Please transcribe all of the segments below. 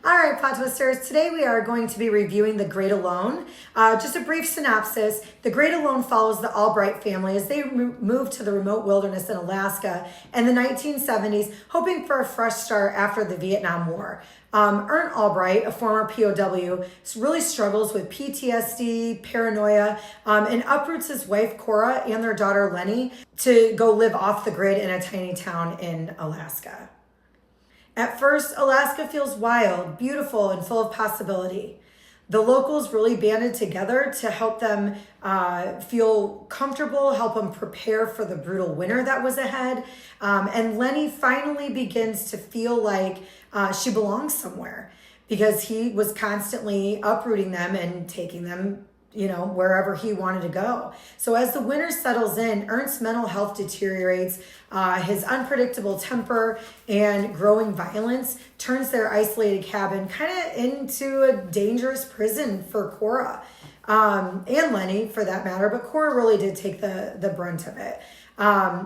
All right, plot twisters, today we are going to be reviewing The Great Alone. Just a brief synopsis. The Great Alone follows the Albright family as they move to the remote wilderness in Alaska in the 1970s, hoping for a fresh start after the Vietnam War. Ern Albright, a former POW, really struggles with PTSD, paranoia, and uproots his wife, Cora, and their daughter, Lenny, to go live off the grid in a tiny town in Alaska. At first, Alaska feels wild, beautiful, and full of possibility. The locals really banded together to help them feel comfortable, help them prepare for the brutal winter that was ahead. And Lenny finally begins to feel like she belongs somewhere because he was constantly uprooting them and taking them, wherever he wanted to go. So as the winter settles in, Ernst's mental health deteriorates. His unpredictable temper and growing violence turns their isolated cabin kind of into a dangerous prison for Cora, and Lenny for that matter, but Cora really did take the brunt of it.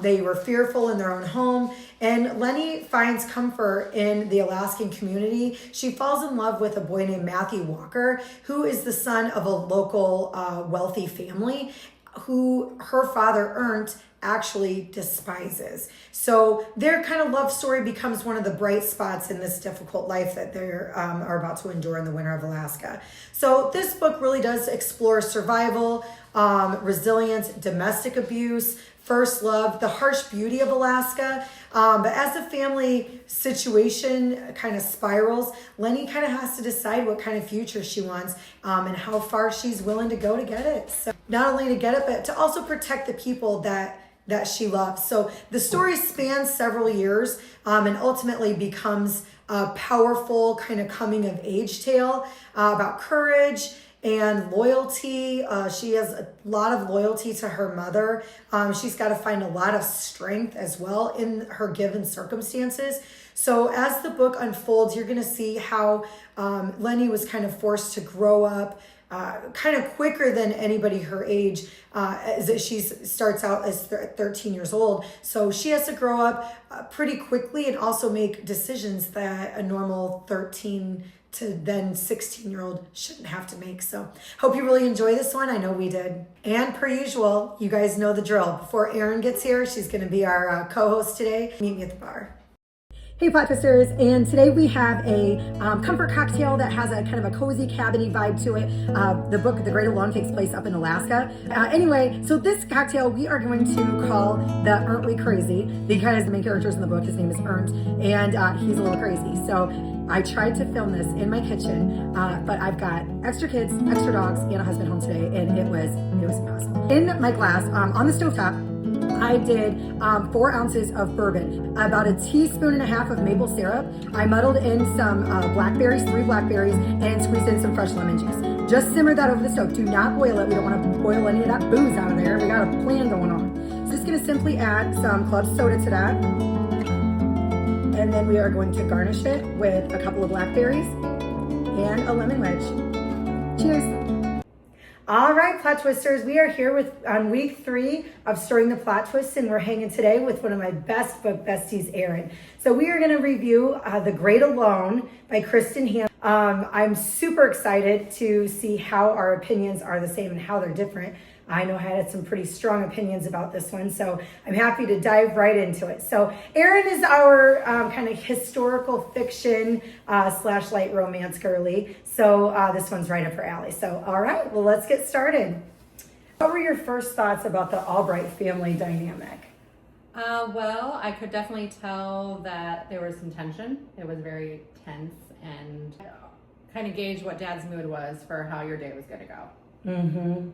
They were fearful in their own home, and Lenny finds comfort in the Alaskan community. She falls in love with a boy named Matthew Walker, who is the son of a local wealthy family who her father Ernst actually despises. So their kind of love story becomes one of the bright spots in this difficult life that they are about to endure in the winter of Alaska. So this book really does explore survival, resilience, domestic abuse, first love, the harsh beauty of Alaska. But as the family situation kind of spirals, Lenny kind of has to decide what kind of future she wants and how far she's willing to go to get it. So not only to get it, but to also protect the people that she loves. So the story spans several years and ultimately becomes a powerful kind of coming of age tale about courage and loyalty. She has a lot of loyalty to her mother. She's got to find a lot of strength as well in her given circumstances. So as the book unfolds, you're going to see how Lenny was kind of forced to grow up kind of quicker than anybody her age, as she starts out as 13 years old. So she has to grow up pretty quickly and also make decisions that a normal 13 to then 16-year-old shouldn't have to make. So hope you really enjoy this one. I know we did. And per usual, you guys know the drill. Before Erin gets here, she's going to be our co-host today. Meet me at the bar. Hey plot twisters, and today we have a comfort cocktail that has a kind of a cozy cabiny vibe to it. The book The Great Alone takes place up in Alaska. Anyway, so this cocktail we are going to call the Aren't We Crazy, because the main characters in the book, his name is Ernst, and he's a little crazy. So I tried to film this in my kitchen, but I've got extra kids, extra dogs, and a husband home today, and it was impossible. In my glass, on the stovetop, I did 4 ounces of bourbon, about a teaspoon and a half of maple syrup. I muddled in some blackberries, 3 blackberries, and squeezed in some fresh lemon juice. Just simmer that over the stove. Do not boil it. We don't want to boil any of that booze out of there. We got a plan going on. So just going to simply add some club soda to that. And then we are going to garnish it with a couple of blackberries and a lemon wedge. Cheers. All right, plot twisters, we are here on week 3 of Storing the Plot Twist, and we're hanging today with one of my best book besties, Erin. So we are going to review The Great Alone by Kristin. I'm super excited to see how our opinions are the same and how they're different. I know I had some pretty strong opinions about this one, so I'm happy to dive right into it. So Erin is our kind of historical fiction / light romance girly. So this one's right up her alley. So all right, well, let's get started. What were your first thoughts about the Albright family dynamic? Well, I could definitely tell that there was some tension. It was very tense, and kind of gauge what Dad's mood was for how your day was going to go. Mm-hmm.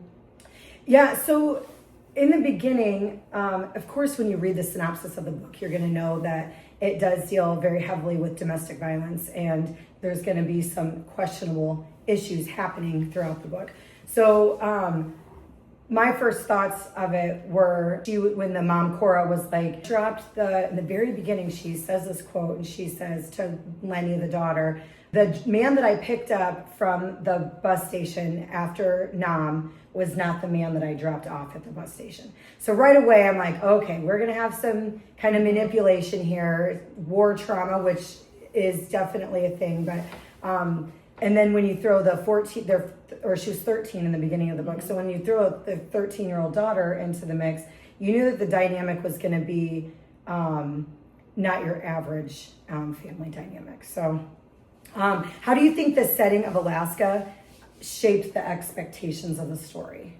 Yeah, so in the beginning, of course, when you read the synopsis of the book, you're going to know that it does deal very heavily with domestic violence, and there's going to be some questionable issues happening throughout the book. So my first thoughts of it were when the mom, Cora, was like, in the very beginning, she says this quote, and she says to Lenny, the daughter, "The man that I picked up from the bus station after Nam was not the man that I dropped off at the bus station." So right away, I'm like, okay, we're going to have some kind of manipulation here, war trauma, which is definitely a thing. But and then when you throw the 14, or she was 13 in the beginning of the book. So when you throw the 13-year-old daughter into the mix, you knew that the dynamic was going to be not your average family dynamic. So how do you think the setting of Alaska shaped the expectations of the story?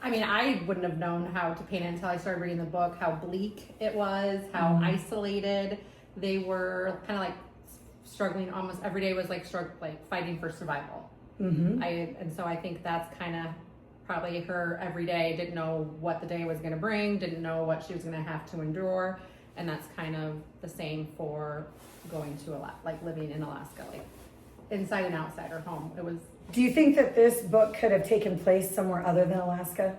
I mean, I wouldn't have known how to paint it until I started reading the book, how bleak it was, how isolated they were, kind of like struggling. Almost every day was like fighting for survival. And so I think that's kind of probably her every day. Didn't know what the day was going to bring, didn't know what she was going to have to endure. And that's kind of the same for going to living in Alaska, like inside and outside her home. It was. Do you think that this book could have taken place somewhere other than Alaska?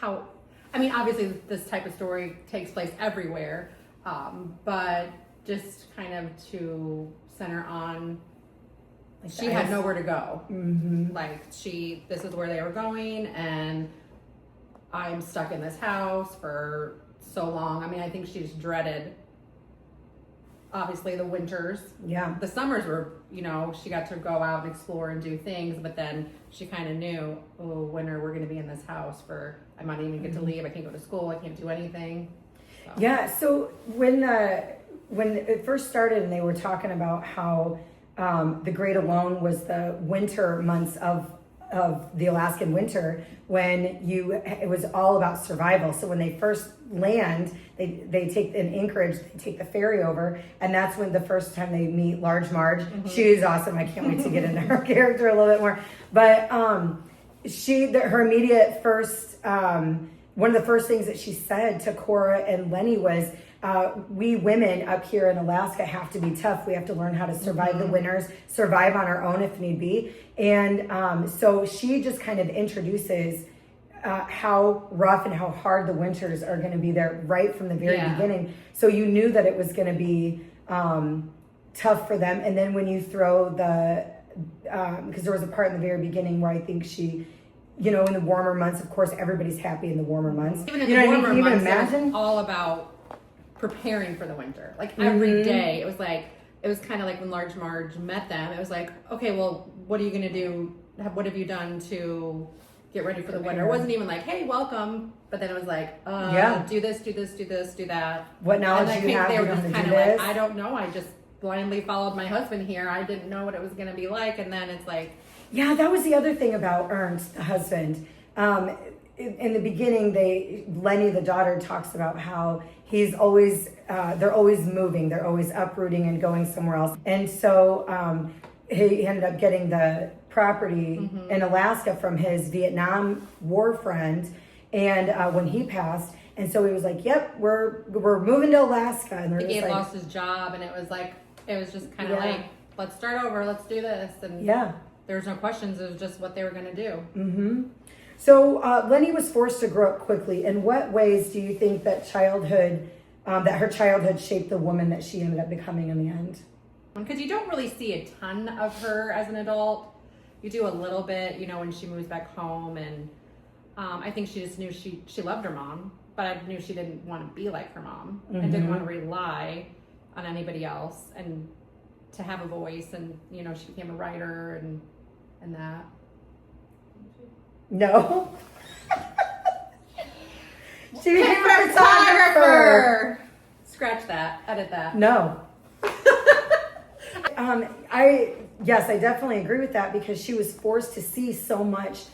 I mean, obviously this type of story takes place everywhere, but just kind of to center on, she had nowhere to go. Like this is where they were going, and I'm stuck in this house for so long. I mean, I think she's dreaded, obviously, the winters. Yeah. The summers were, she got to go out and explore and do things, but then she kind of knew, winter, we're going to be in this house I might even get to leave. I can't go to school. I can't do anything. So. Yeah. So when it first started and they were talking about how the Great Alone was the winter months of the Alaskan winter, when it was all about survival. So when they first land, they take in Anchorage, they take the ferry over, and that's when the first time they meet Large Marge. She's awesome. I can't wait to get into her character a little bit more. But her immediate first, one of the first things that she said to Cora and Lenny was, we women up here in Alaska have to be tough. We have to learn how to survive the winters, survive on our own if need be. And so she just kind of introduces how rough and how hard the winters are going to be there right from the very beginning. So you knew that it was going to be tough for them. And then when you throw because there was a part in the very beginning where I think she, in the warmer months, of course, everybody's happy in the warmer months. Even in the warmer months, it was all about preparing for the winter. Like every day, it was kind of like when Large Marge met them, it was like, okay, well, what are you going to do? What have you done to get ready for the winter? It wasn't even like, hey, welcome. But then it was like, do this, do this, do this, do that. What knowledge do you have? They were just kind of like, I don't know. I just blindly followed my husband here. I didn't know what it was going to be like. And then it's like. Yeah, that was the other thing about Ernst, the husband. In the beginning, Lenny, the daughter, talks about how he's always, they're always moving. They're always uprooting and going somewhere else. And so he ended up getting the property in Alaska from his Vietnam War friend. And when he passed, and so he was like, "Yep, we're moving to Alaska." And he had lost his job, and it was just kind of like, "Let's start over. Let's do this." And there was no questions. It was just what they were going to do. So Lenny was forced to grow up quickly. In what ways do you think that her childhood shaped the woman that she ended up becoming in the end? Because you don't really see a ton of her as an adult. You do a little bit, when she moves back home, and I think she just knew she loved her mom, but I knew she didn't want to be like her mom and didn't want to rely on anybody else, and to have a voice, and she became a writer and that. No. She became a photographer. Scratch that. Edit that. No. I definitely agree with that, because she was forced to see so much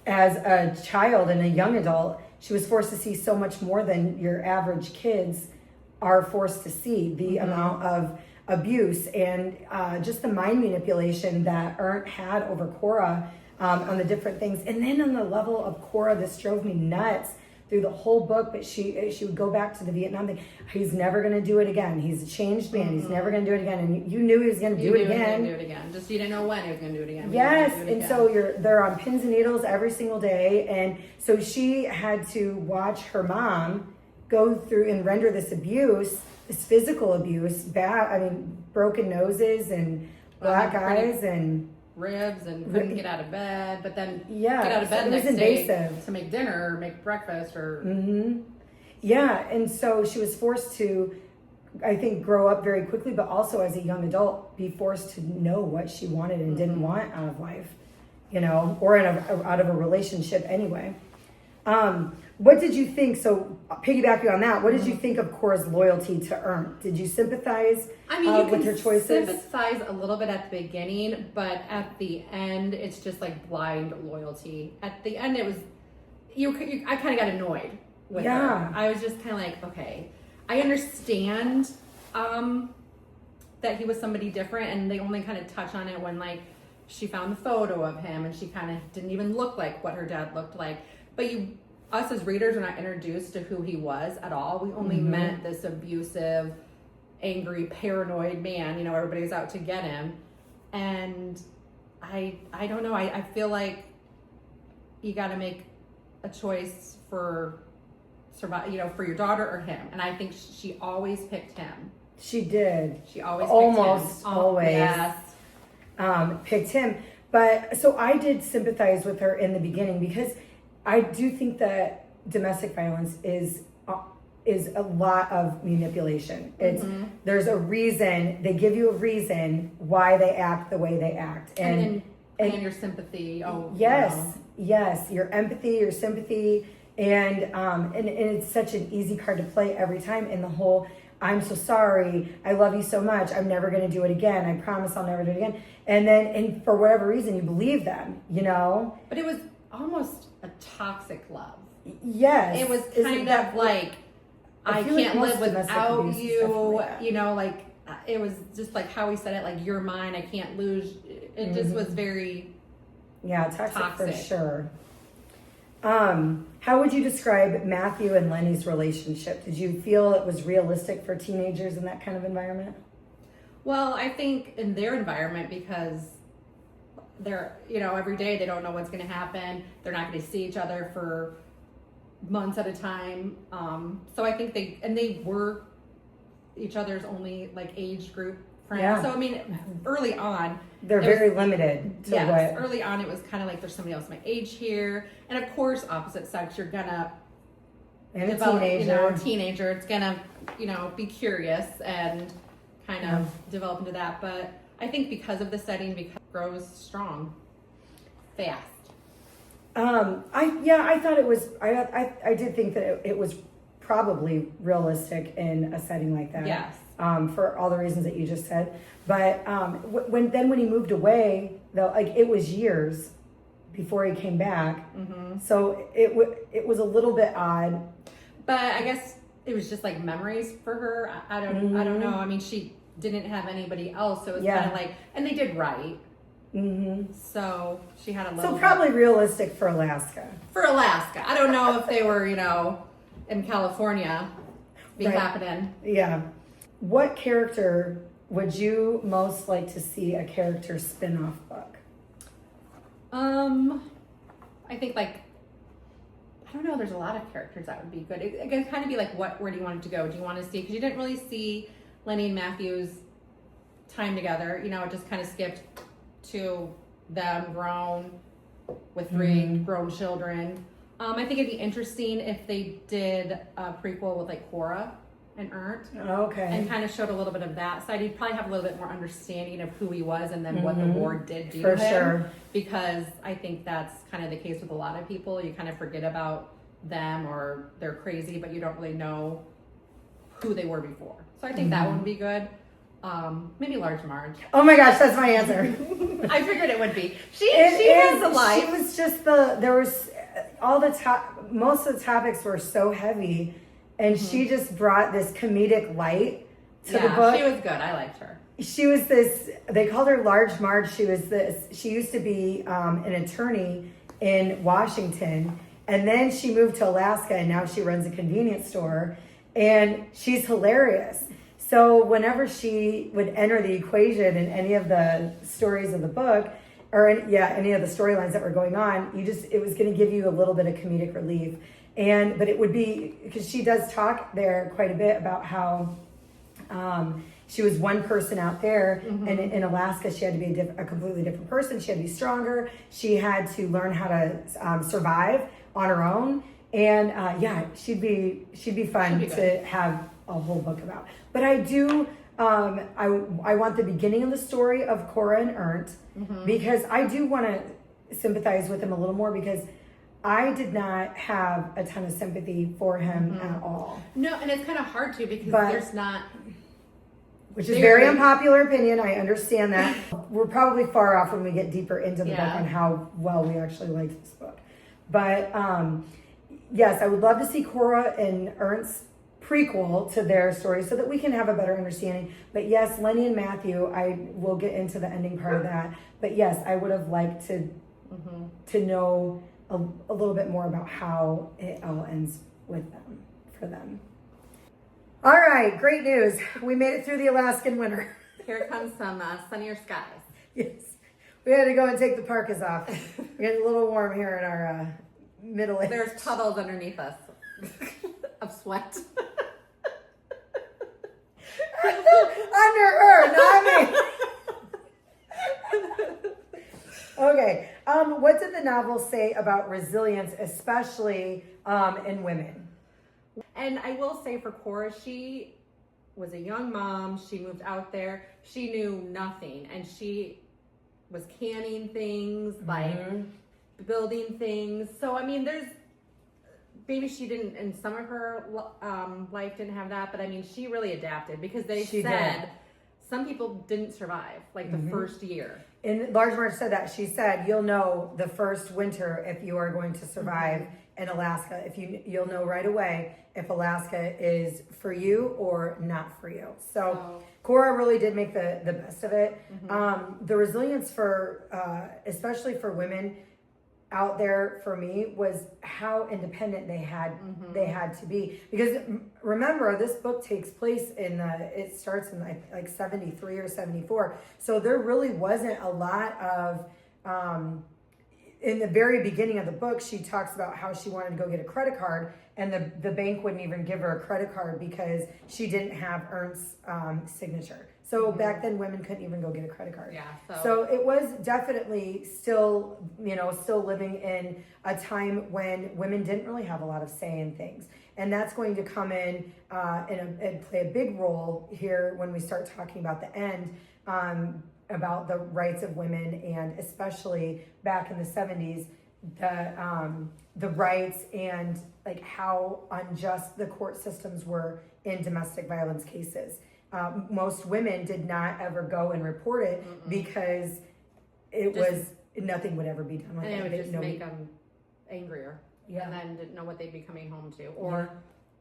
as a child and a young adult. She was forced to see so much more than your average kids are forced to see. The amount of abuse and just the mind manipulation that Ernst had over Cora on the different things. And then on the level of Cora, this drove me nuts through the whole book, but she would go back to the Vietnam thing. He's never going to do it again. He's a changed man. He's never going to do it again. And you knew he was going to do it again. Just you didn't know when he was going to do it again. Yes, and so they're on pins and needles every single day. And so she had to watch her mom go through and render this abuse, this physical abuse, broken noses and black eyes and ribs, and couldn't get out of bed, but then get out of bed so next invasive. Day to make dinner or make breakfast or and so she was forced to I think, grow up very quickly, but also as a young adult, be forced to know what she wanted and didn't want out of life, you know, or out of a relationship anyway. What did you think? So piggybacking on that, what did you think of Cora's loyalty to Ernst? Did you sympathize with her choices? Sympathize a little bit at the beginning, but at the end, it's just like blind loyalty. At the end, it was I kind of got annoyed with her. I was just kind of like, okay, I understand that he was somebody different, and they only kind of touch on it when like she found the photo of him, and she kind of didn't even look like what her dad looked like. But us as readers are not introduced to who he was at all. We only met this abusive, angry, paranoid man. You know, everybody's out to get him, and I don't know. I feel like you got to make a choice for survive. You know, for your daughter or him. And I think she always picked him. She did. She always almost picked him. always Yes. Picked him. But so I did sympathize with her in the beginning because I do think that domestic violence is a lot of manipulation. It's there's a reason, they give you a reason why they act the way they act, and your sympathy. Yes, your empathy, your sympathy, and it's such an easy card to play every time. And the whole, I'm so sorry, I love you so much, I'm never going to do it again, I promise I'll never do it again. And for whatever reason, you believe them, you know. But it was almost a toxic love. Yes. It was kind of like, I can't live without you, you know, like, it was just like how he said it, like, you're mine, I can't lose. It just was very toxic for sure. How would you describe Matthew and Lenny's relationship? Did you feel it was realistic for teenagers in that kind of environment? Well, I think in their environment, because they're, you know, every day they don't know what's going to happen. They're not going to see each other for months at a time. So I think they were each other's only like age group friends. Yeah. So I mean, early on, they're very limited to what. Early on, it was kind of like there's somebody else my age here, and of course, opposite sex, you're gonna develop, teenager, it's gonna, you know, be curious and kind of develop into that. But I think because of the setting, because it grows strong, fast. I thought it was. I did think that it was probably realistic in a setting like that. Yes. For all the reasons that you just said, but when he moved away, though, like it was years before he came back, so it was a little bit odd. But I guess it was just like memories for her. I don't know. I mean, she didn't have anybody else, so it was kind of like, and they did right. So she had a little. So probably realistic for Alaska. For Alaska, I don't know if they were, you know, in California, happening. Yeah. What character would you most like to see a character spin-off book? I think like, I don't know, there's a lot of characters that would be good. It could kind of be like, where do you want it to go? Do you want to see, because you didn't really see Lenny and Matthew's time together, you know, it just kind of skipped to them grown with 3 grown children. I think it'd be interesting if they did a prequel with like Cora and Ernst. Okay. And kind of showed a little bit of that side. He'd probably have a little bit more understanding of who he was and then what the war did do to him. Sure. Because I think that's kind of the case with a lot of people. You kind of forget about them, or they're crazy, but you don't really know who they were before. So I think that one would be good. Maybe Large Marge. Oh my gosh, that's my answer. I figured it would be. She has a life. She was just most of the topics were so heavy, and she just brought this comedic light to the book. She was good. I liked her. She was this, they called her Large Marge. She used to be an attorney in Washington, and then she moved to Alaska, and now she runs a convenience store, and she's hilarious. So whenever she would enter the equation in any of the stories of the book, or any of the storylines that were going on, it was going to give you a little bit of comedic relief. But it would be, because she does talk there quite a bit about how she was one person out there, and in Alaska she had to be a completely different person. She had to be stronger. She had to learn how to survive on her own. And she'd be fun to have a whole book about. But I do, I want the beginning of the story of Cora and Ernst because I do want to sympathize with him a little more because I did not have a ton of sympathy for him at all. No, and it's kind of hard to because there's not. Which is very unpopular opinion. I understand that. We're probably far off when we get deeper into the book on how well we actually liked this book. But yes, I would love to see Cora and Ernst's prequel to their story so that we can have a better understanding. But yes, Lenny and Matthew, I will get into the ending part of that. But yes, I would have liked to know a little bit more about how it all ends with them, for them. All right, great news. We made it through the Alaskan winter. Here comes some sunnier skies. Yes. We had to go and take the parkas off. We're getting a little warm here in our middle age. There's puddles underneath us of sweat. Under her, not me. Okay. What did the novel say about resilience, especially in women? And I will say for Cora, she was a young mom. She moved out there. She knew nothing. And she was canning things, like building things. So, I mean, maybe she didn't, in some of her life didn't have that. But, I mean, she really adapted because she said some people didn't survive, like the first year. And Large March said that. She said, you'll know the first winter if you are going to survive in Alaska. If you'll know right away if Alaska is for you or not for you. So Cora really did make the best of it. The resilience for, especially for women out there for me was how independent they had to be. Because remember, this book takes place it starts in like 73 or 74. So there really wasn't a lot of, in the very beginning of the book, she talks about how she wanted to go get a credit card and the bank wouldn't even give her a credit card because she didn't have Ernst's signature. So back then women couldn't even go get a credit card. Yeah. So it was definitely still living in a time when women didn't really have a lot of say in things. And that's going to come in and play a big role here when we start talking about the end, about the rights of women, and especially back in the 70s, the rights and like how unjust the court systems were in domestic violence cases. Most women did not ever go and report it because nothing would ever be done with and it. It would just make them angrier. And then didn't know what they'd be coming home to. Or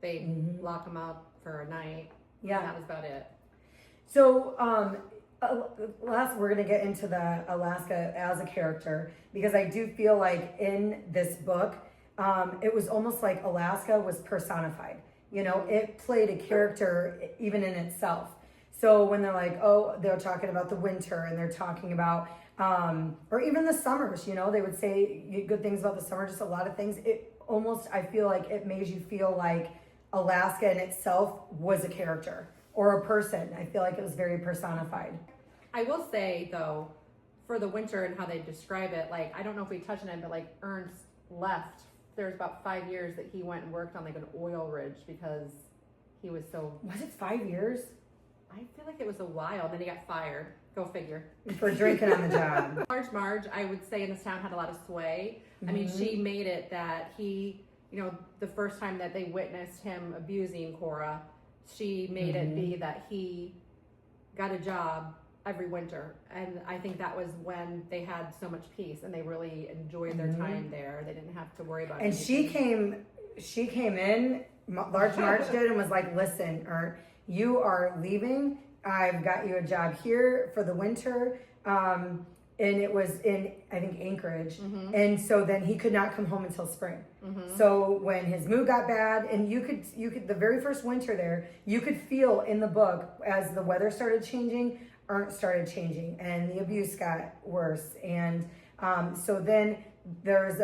they'd lock them up for a night. Yeah. And that was about it. So, we're going to get into the Alaska as a character because I do feel like in this book, it was almost like Alaska was personified. It played a character even in itself. So when they're like, they're talking about the winter and they're talking about, or even the summers, they would say good things about the summer, just a lot of things. I feel like it made you feel like Alaska in itself was a character or a person. I feel like it was very personified. I will say though, for the winter and how they describe it, like, I don't know if we touched on it, but like Ernst left. There's about 5 years that he went and worked on like an oil ridge because he was so... Was it 5 years? I feel like it was a while. Then he got fired. Go figure. For drinking on the job. Large Marge, I would say in this town had a lot of sway. I mean, she made it that he, the first time that they witnessed him abusing Cora, she made it be that he got a job every winter, and I think that was when they had so much peace and they really enjoyed their time there. They didn't have to worry about and anything. she came in, Large March did, and was like, listen, Ernst, you are leaving. I've got you a job here for the winter. And it was in, I think, Anchorage. And so then he could not come home until spring. So when his mood got bad, and you could, the very first winter there, you could feel in the book as the weather started changing, Ernst started changing and the abuse got worse. And so then there's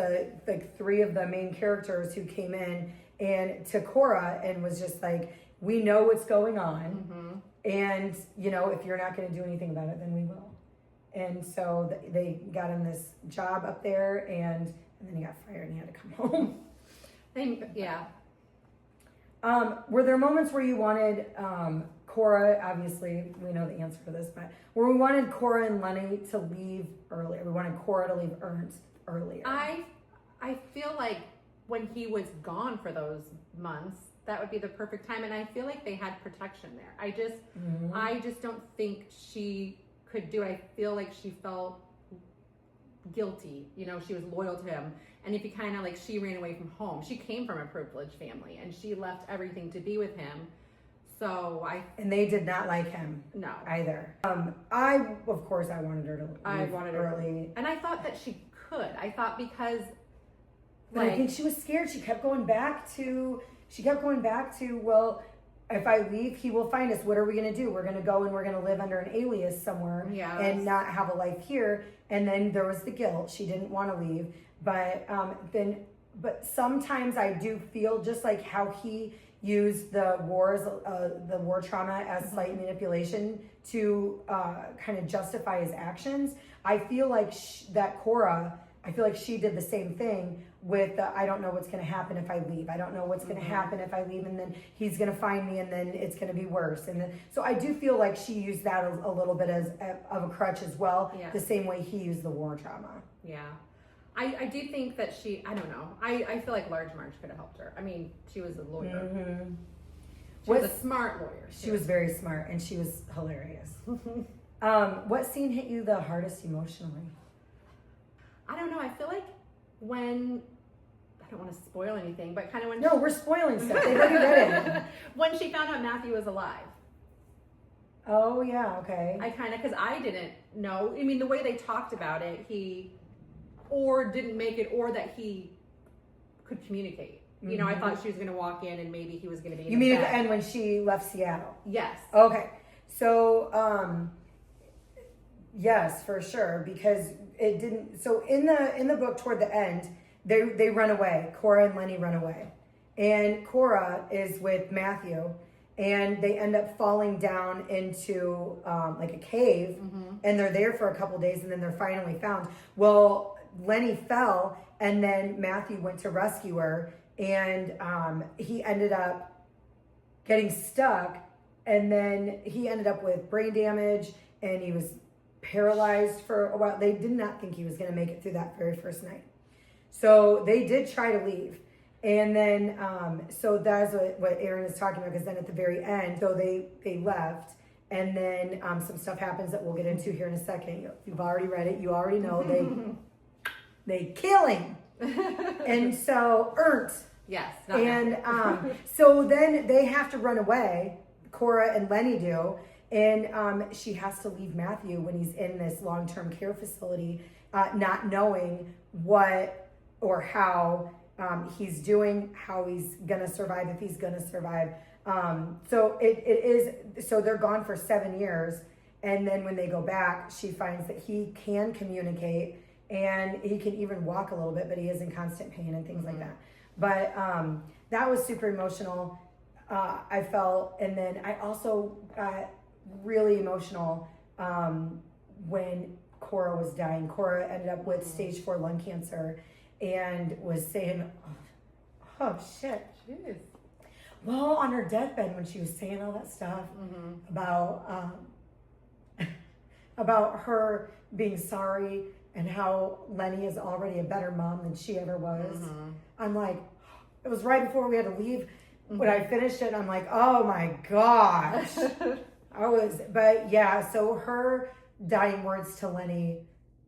like 3 of the main characters who came in and to Cora and was just like, we know what's going on. And, if you're not going to do anything about it, then we will. And so they got him this job up there and then he got fired and he had to come home. Were there moments where you wanted Cora, obviously we know the answer for this, but where we wanted Cora and Lenny to leave earlier? We wanted Cora to leave Ernst earlier. I feel like when he was gone for those months, that would be the perfect time, and I feel like they had protection there. I just don't think she could do it. I feel like she felt guilty. You know, she was loyal to him, and if you kind of like, she ran away from home. She came from a privileged family, and she left everything to be with him. So and they did not like him. No, either. Of course I wanted her to leave early, and I thought that she could. I thought because, but I think she was scared. She kept going back to. Well, if I leave, he will find us. What are we going to do? We're going to go and we're going to live under an alias somewhere and not have a life here. And then there was the guilt. She didn't want to leave. But but sometimes I do feel just like how he used the war trauma as slight manipulation to kind of justify his actions. I feel like that Cora, I feel like she did the same thing with I don't know what's going to happen if I leave. I don't know what's going to happen if I leave, and then he's going to find me, and then it's going to be worse. And then, so I do feel like she used that a little bit as of a crutch as well, the same way he used the war trauma. Yeah. I do think that I don't know. I feel like Large Marge could have helped her. I mean, she was a lawyer. Mm-hmm. She was a smart lawyer. She was very smart, and she was hilarious. What scene hit you the hardest emotionally? I don't know. I feel like when, I don't want to spoil anything, but kind of when... No, we're spoiling stuff. They've already read it. When she found out Matthew was alive. Oh, yeah, okay. I kind of, because I didn't know. I mean, the way they talked about it, he or didn't make it, or that he could communicate. You know, I thought she was going to walk in and maybe he was going to be in You mean at the end when she left Seattle? Yes. Okay. So, yes, for sure, because it didn't. So in the book toward the end, they run away. Cora and Lenny run away, and Cora is with Matthew, and they end up falling down into like a cave, and they're there for a couple days, and then they're finally found. Well, Lenny fell, and then Matthew went to rescue her, and he ended up getting stuck, and then he ended up with brain damage, and he was paralyzed for a while. They did not think he was going to make it through that very first night. So they did try to leave. And then, so that's what Aaron is talking about, because then at the very end, so they left. And then some stuff happens that we'll get into here in a second. You've already read it. You already know they kill him. And so Ernst. Yes. And so then they have to run away. Cora and Lenny do. And she has to leave Matthew when he's in this long-term care facility, not knowing what or how he's doing, how he's gonna survive, if he's gonna survive. So so they're gone for 7 years, and then when they go back, she finds that he can communicate and he can even walk a little bit, but he is in constant pain and things like that. But that was super emotional. I felt, and then I also got really emotional when Cora was dying. Cora ended up with stage 4 lung cancer and was saying, oh shit. Jeez. Well, on her deathbed when she was saying all that stuff about her being sorry and how Lenny is already a better mom than she ever was. I'm like, it was right before we had to leave. When I finished it, I'm like, oh my gosh. But yeah, so her dying words to Lenny,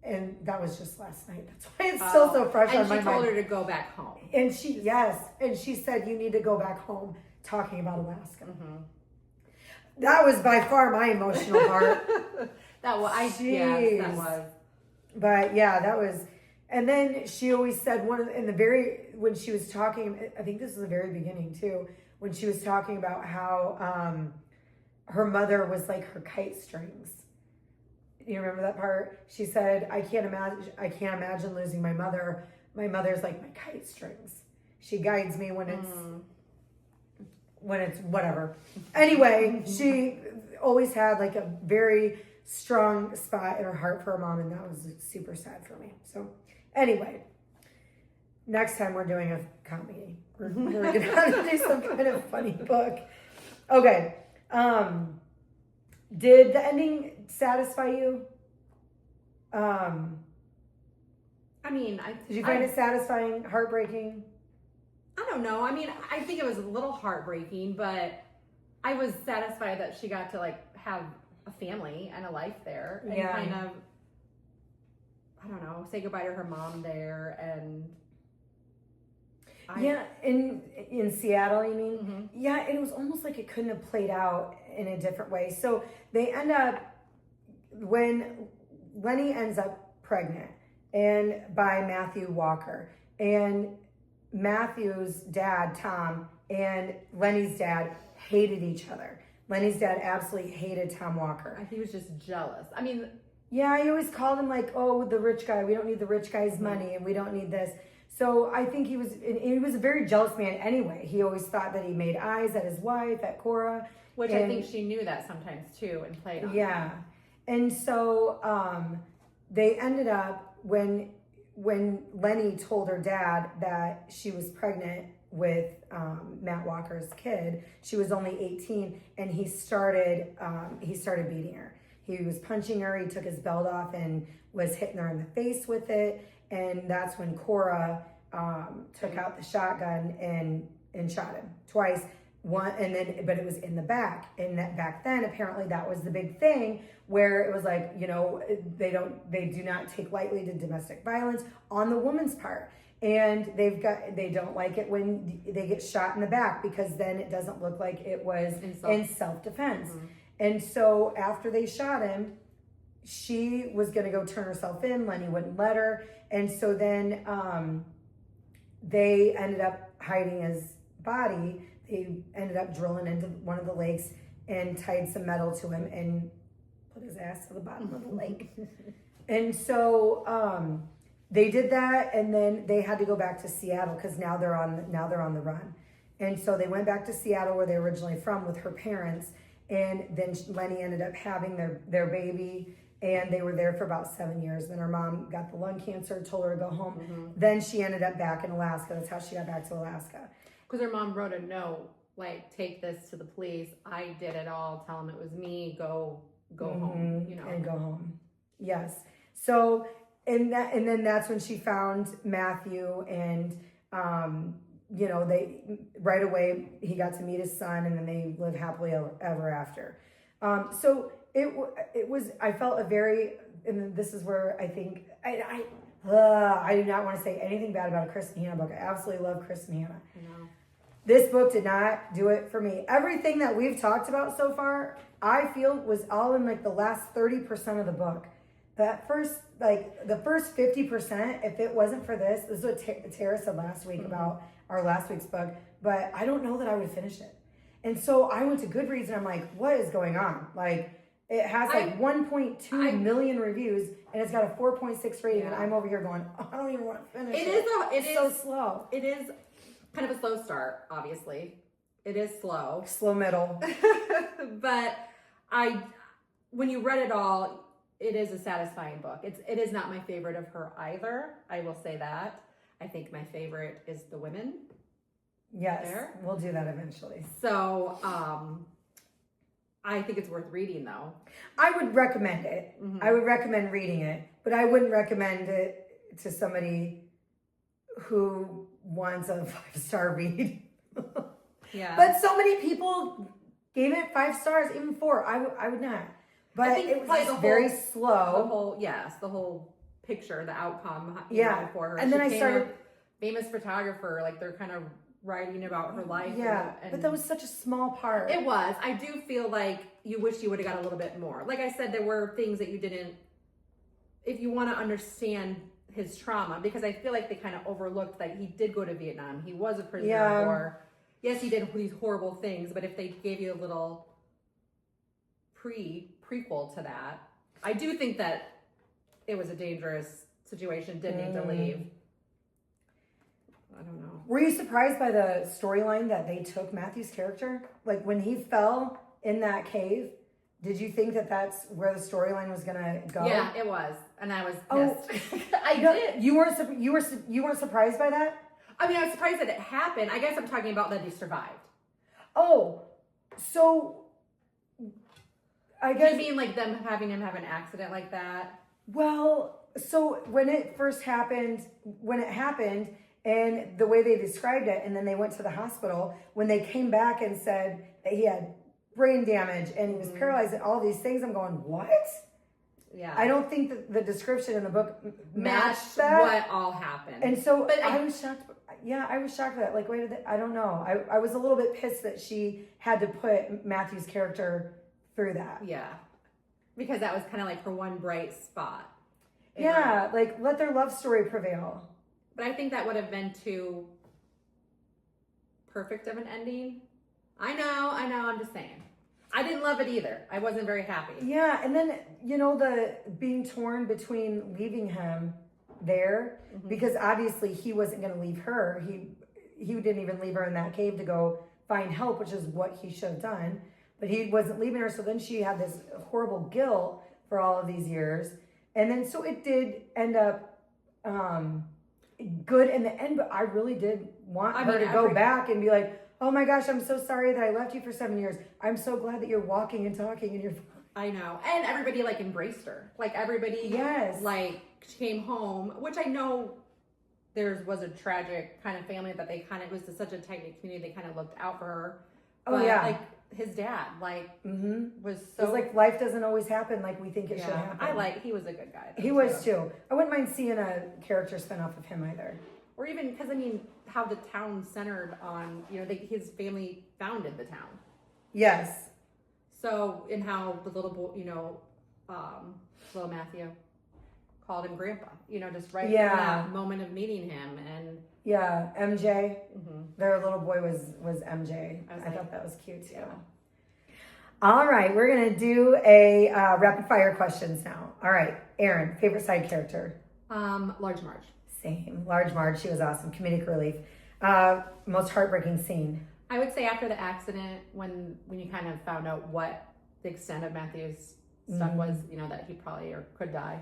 and that was just last night. That's why it's still so fresh on my mind. And she told her to go back home. And she said, you need to go back home, talking about Alaska. That was by far my emotional part. That was. But yeah, that was. And then she always said when she was talking, I think this was the very beginning too, when she was talking about how her mother was like her kite strings. You remember that part? She said, I can't imagine losing my mother. My mother's like my kite strings. She guides me when it's whatever. Anyway, she always had like a very strong spot in her heart for her mom, and that was super sad for me. So anyway, next time we're doing a comedy. We're gonna have to do some kind of funny book. Okay. Did the ending satisfy you? I mean, Did you find it satisfying, heartbreaking? I don't know. I mean, I think it was a little heartbreaking, but I was satisfied that she got to like have a family and a life there, and kind of, I don't know, say goodbye to her mom there, and in Seattle, you mean? Mm-hmm. Yeah, and it was almost like it couldn't have played out in a different way. So they end up, when Lenny ends up pregnant and by Matthew Walker, and Matthew's dad, Tom, and Lenny's dad hated each other. Lenny's dad absolutely hated Tom Walker. He was just jealous. I mean, yeah, he always called him like, oh, the rich guy. We don't need the rich guy's money, and we don't need this. So I think he was a very jealous man anyway. He always thought that he made eyes at his wife, at Cora. Which I think she knew that sometimes too and played on. Yeah. And so they ended up, when Lenny told her dad that she was pregnant with Matt Walker's kid, she was only 18, and he started beating her. He was punching her. He took his belt off and was hitting her in the face with it. And that's when Cora took out the shotgun and shot him twice. But it was in the back. And that back then, apparently that was the big thing, where it was like, they do not take lightly to domestic violence on the woman's part. And they don't like it when they get shot in the back, because then it doesn't look like it was in self-defense. Mm-hmm. And so after they shot him, she was going to go turn herself in. Lenny wouldn't let her. And so then they ended up hiding his body. They ended up drilling into one of the lakes and tied some metal to him and put his ass to the bottom of the lake. And so they did that, and then they had to go back to Seattle because now they're on the run. And so they went back to Seattle, where they were originally from, with her parents. And then Lenny ended up having their baby, and they were there for about 7 years. Then her mom got the lung cancer, told her to go home. Mm-hmm. Then she ended up back in Alaska. That's how she got back to Alaska. Because her mom wrote a note, like, take this to the police. I did it all. Tell them it was me. Go home. And go home. Yes. So and then that's when she found Matthew, and they right away he got to meet his son, and then they lived happily ever after. So it was, I felt a very, and this is where I think I do not want to say anything bad about a Kristin Hannah book. I absolutely love Kristin Hannah. No. This book did not do it for me. Everything that we've talked about so far, I feel, was all in like the last 30% of the book. That first, the first 50%, if it wasn't for this is what Tara said last week about our last week's book, but I don't know that I would finish it. And so I went to Goodreads and I'm like, what is going on? Like, it has 1.2 million reviews, and it's got a 4.6 rating, and I'm over here going, oh, I don't even want to finish it. It is so slow. It is kind of a slow start, obviously. It is slow. Slow middle. But when you read it all, it is a satisfying book. It is not my favorite of her either. I will say that. I think my favorite is The Women. Yes, we'll do that eventually. So, I think it's worth reading, though. I would recommend it. Mm-hmm. I would recommend reading it, but I wouldn't recommend it to somebody who wants a 5-star read. Yeah. But so many people gave it 5 stars, even 4. I would not. But it was just very slow. The whole picture, the outcome. For her. And then I started. Famous photographer, like they're kind of writing about her life. Yeah, but that was such a small part. It was. I do feel like you wish you would have got a little bit more. Like I said, there were things that you didn't, if you want to understand his trauma, because I feel like they kind of overlooked that he did go to Vietnam. He was a prisoner of war. Yes, he did these horrible things, but if they gave you a little prequel to that, I do think that it was a dangerous situation, did need to leave. I don't know. Were you surprised by the storyline that they took Matthew's character? Like when he fell in that cave, Did you think that that's where the storyline was gonna go? Yeah, it was, and I was Oh, pissed. I did. You weren't surprised by that? I mean, I was surprised that it happened. I guess I'm talking about that he survived. Oh, so I guess. You mean like them having him have an accident like that? Well, so when it happened, and the way they described it, and then they went to the hospital, when they came back and said that he had brain damage and he was paralyzed and all these things, I'm going, what? Yeah. I don't think that the description in the book matched that. what all happened. And so But I was shocked. Yeah, I was shocked at that. Like, wait, I don't know. I was a little bit pissed that she had to put Matthew's character through that. Yeah. Because that was kind of like her one bright spot. Yeah, like let their love story prevail. But I think that would have been too perfect of an ending. I know, I'm just saying. I didn't love it either. I wasn't very happy. Yeah, and then, the being torn between leaving him there, because obviously he wasn't going to leave her. He didn't even leave her in that cave to go find help, which is what he should have done. But he wasn't leaving her, so then she had this horrible guilt for all of these years. And then, so it did end up good in the end, but I really did want her to go back and be like, oh my gosh, I'm so sorry that I left you for 7 years. I'm so glad that you're walking and talking and you're... I know. And everybody like embraced her. Like everybody like came home, which I know there was a tragic kind of family that they kind of, it was such a tight-knit community, they kind of looked out for her. But, like his dad, was so... It's like life doesn't always happen like we think it should happen. He was a good guy. He was too. I wouldn't mind seeing a character spin-off of him either. Or even, because how the town centered on, his family founded the town. Yes. So, and how the little boy, little Matthew called him Grandpa, just right from that moment of meeting him. And yeah, MJ. Their little boy was MJ. I thought that was cute too. Yeah. All right, we're gonna do a rapid fire questions now. All right, Erin, favorite side character? Large Marge. Same. Large Marge. She was awesome. Comedic relief. Most heartbreaking scene. I would say after the accident, when you kind of found out what the extent of Matthew's stuff was, that he probably or could die.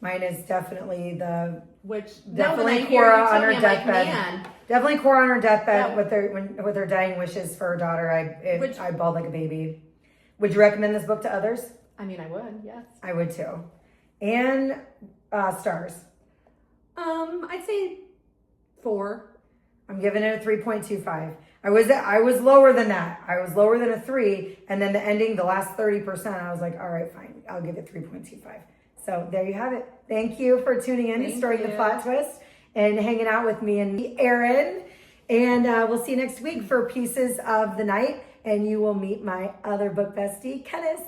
Mine is definitely definitely Cora on her deathbed. Man. Definitely Cora on her deathbed with her dying wishes for her daughter. I bawled like a baby. Would you recommend this book to others? I mean, I would. Yes, I would too. And stars. I'd say 4. I'm giving it a 3.25. I was lower than that. I was lower than a 3, and then the ending, the last 30%, I was like, all right, fine, I'll give it 3.25. So there you have it. Thank you for tuning in, starting the plot twist, and hanging out with me and Erin. And we'll see you next week for Pieces of the Night, and you will meet my other book bestie, Kenneth.